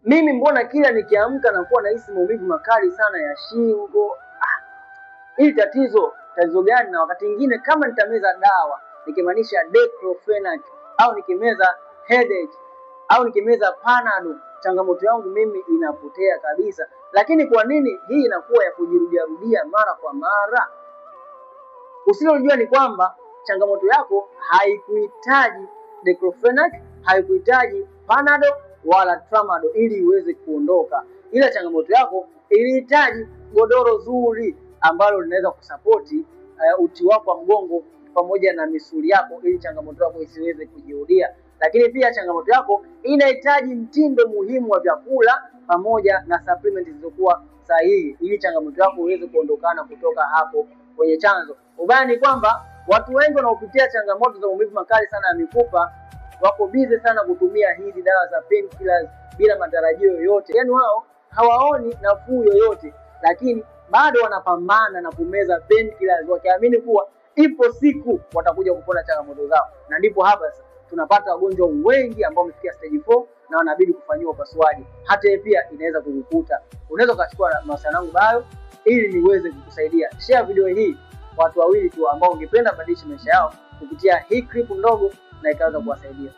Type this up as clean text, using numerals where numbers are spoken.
Mimi mbona kila nikiamka nakuwa nahisi maumivu makali sana ya shingo? Hili tatizo gani? Na wakati mwingine kama nitameza dawa, nikimaanisha diclofenac, au nikimeza headache, au nikimeza panado, changamoto yangu mimi inapotea kabisa. Lakini kwa nini hii inakuwa ya kujirudia mara kwa mara? Usilojua ni kwamba changamoto yako haikuhitaji diclofenac, haikuhitaji panado wala tramadol ili iweze kuondoka. Ila changamoto yako ilihitaji godoro zuri ambalo linaweza kusapoti uti wako wa mgongo pamoja na misuli yako ili changamoto yako isiweze kujirudia. Lakini pia changamoto yako inahitaji mtindo muhimu wa vyakula pamoja na supplement zilizokuwa sahihi ili changamoto yako iweze kuondokana kutoka hapo kwenye chanzo. Ubaya ni kwamba watu wengi wanaopitia changamoto za maumivu makali sana ya mifupa wako busy sana kutumia hizi dawa za painkillers bila matarajio yoyote. Yaani wao hawaoni nafuu yoyote, lakini bado wanapambana na kumeza painkillers wakiamini kuwa ipo siku watakuja kupona changamoto zao. Na ndipo hapa sasa tunapata wagonjwa wengi ambao wamefikia stage 4 na wanabidi kufanyiwa upasuaji. Hata yeye pia inaweza kukukuta. Unaweza kuchukua mawasiliano yangu Bayo ili niweze kukusaidia. Share video hii watu wawili tu ambao ungependa kubadilisha maisha yao kupitia hii clip ndogo na ikaweza kuwasaidia.